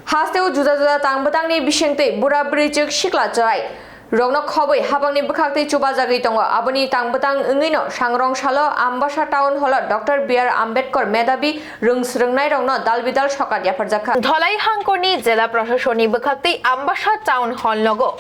Hasteo juda tang batangni bisingtei bura brijek sikla jarai. Rogno khoboi habangni bkhakte chuba jagai tongo aboni tang batang ungino sangrong salo Ambassa Town Hall Dr. B.R. Ambedkar Medabi rungsrungnai rogno dalbidal sokat yafarjakha. Dholai hangkorni jela proshashoni bkhakte Ambassa Town Hall logo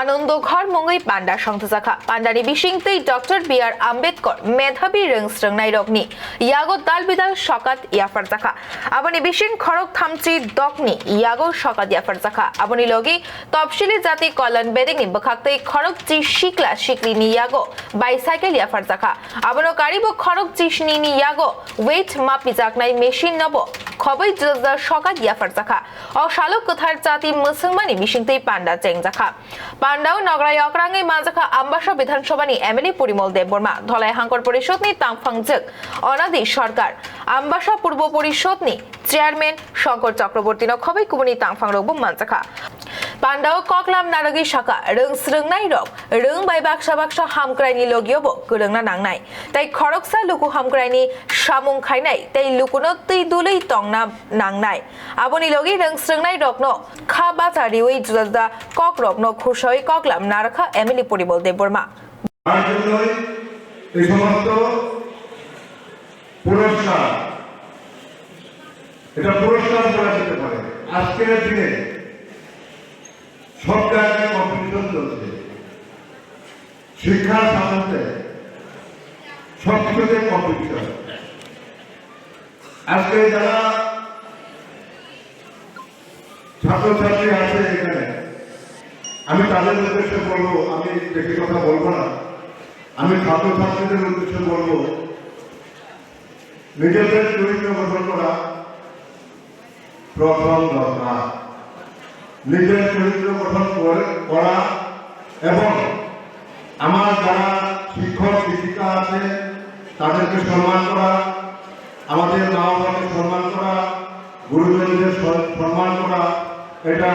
আনন্দঘর মঙ্গই পান্ডা সংথজাখা পান্ডানি বিশিংতেই doctor B.R.. Ambedkar মেধাবী রংস্রংনাই রগনি ইয়াগো দালবিদাল সকাত ইয়াফারজাখা আবনি বিশিং খরক থামচি দকনি ইয়াগো সকাত ইয়াফারজাখা আবনি লগি তফসিলি জাতি কল্যাণ বেদিংনি বখাকতেই খরক জি শিকলা শিকলিনি ইয়াগো bicycle ইয়াফারজাখা আবনো কারিবো খরক জিসনিনি ইয়াগো wait মাপি জাকনাই machine নব খবই জুজা সকাত ইয়াফারজাখা ও শালক কথার জাতি মুসলমানি বিশিংতেই পান্ডা চেংজাখা পান্ডাও নগরাই অকরাঙ্গি মাজাখা Ambassa বিধানসভানি MLA Parimal Debbarma Dhalai হাঙ্কর পরিষদনি তাংফাংজক অনাদি সরকার আম্বাসা পূর্ব পরিষদনি chairman Shankar Chakraborty নখবই কুবনি তাংফাং রগবো মানজাখা পান্ডাও ককলাম নারগি শাখা রংস্রংনাই রগ রং বাই বাক্সা হামক্রাইনি লগিয়বো গরংনা নাংনাই তাই খরকসা লুকু হামক্রাইনি সামুং খাইনাই তাই লুকুনো তৈ দুলই তংনা নাংনাই আবনি লগি রংস্রংনাই রগনো খা বাজারি ওই জুদা কক রগনো খুশই ককলাম নারখা এমএলএ পরিমল দেববর্মা এই সমস্ত পুরস্কার এটা পুরস্কার বলা যেতে পারে আজকের দিনে সব জায়গায় কম্পিটিশন চলছে শিক্ষার সাথে সব কিছুতে কম্পিটিশন আজকে যারা ছাত্রছাত্রী আছে এখানে আমি তাদের উদ্দেশ্যে বলবো আমি বেশি কথা বলবো না আমি ছাত্রছাত্রীদের উদ্দেশ্যে বলবো নিজেদের চরিত্র গঠন করা প্রথম দরকার নিজের চরিত্র গঠন করা এবং আমার যারা শিক্ষক শিক্ষিকা আছে তাদেরকে সম্মান করা আমাদের মা বাবাকে সম্মান করা গুরুজনদের সম্মান করা এটা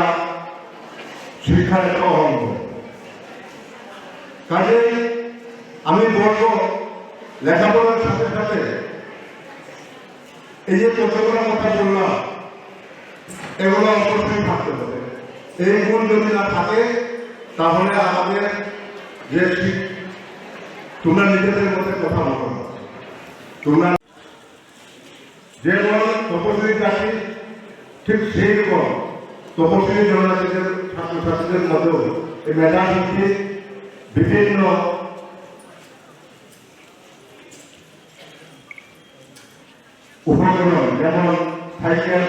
শিক্ষার একটা অঙ্গ কাজেই আমি বলবো লেখাপড়ার সাথে সাথে এই যে কতগুলো কথা বললাম এগুলো অবশ্যই থাকতে হবে এই গুণ যদি না থাকে তাহলে আমাদের যে তোমরা নিজেদের মধ্যে কথা বলো তোমরা যে বল তপশিলি জাতি ঠিক সেই রকম তপশিলি জনজাতিদের ছাত্রছাত্রীদের মধ্যেও এই মেধাভিত্তিক বিভিন্ন উপকরণ যেমন সাইকেল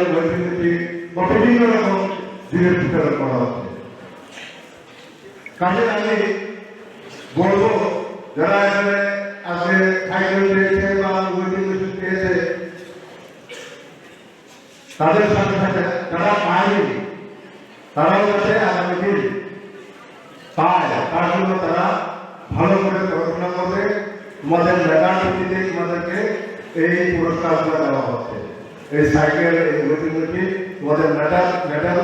বা বিভিন্ন রকম জিনিস বিতরণ করা হচ্ছে কাজে আমি বলবো যারা এখানে আছে সাইকেল পেয়েছে বা পেয়েছে তাদের সাথে সাথে যারা পায়নি তারাও যাতে আগামী দিন পায় তার জন্য তারা ভালো করে পড়াশোনা করবে তোমাদের মেধার ভিত্তিতে তোমাদেরকে এই পুরস্কারগুলো দেওয়া হচ্ছে এই সাইকেল এই গতিবিধি তোমাদের মেধার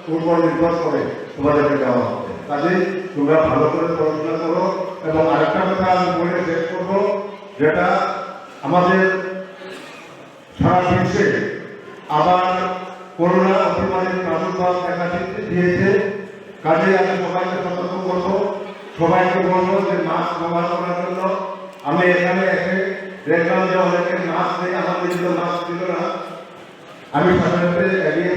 উপর নির্ভর করে তোমাদেরকে দেওয়া হচ্ছে কাজে তোমরা ভালো করে পড়াশোনা করো এবং আরেকটা কথা আমি বলে শেষ করবো যেটা আমাদের সারা বিশ্বে আবার করোনা অতিমারীর প্রাদুর্ভাব দেখা দিয়েছে কাজে আমি সবাইকে সতর্ক করবো সবাইকে বলবো যে মাস্ক ব্যবহার করার জন্য আমি এখানে এসে দেখলাম যে অনেকে মাস্ক নেই আমার নিজের মাস্ক ছিল না আমি সাধারণত এড়িয়ে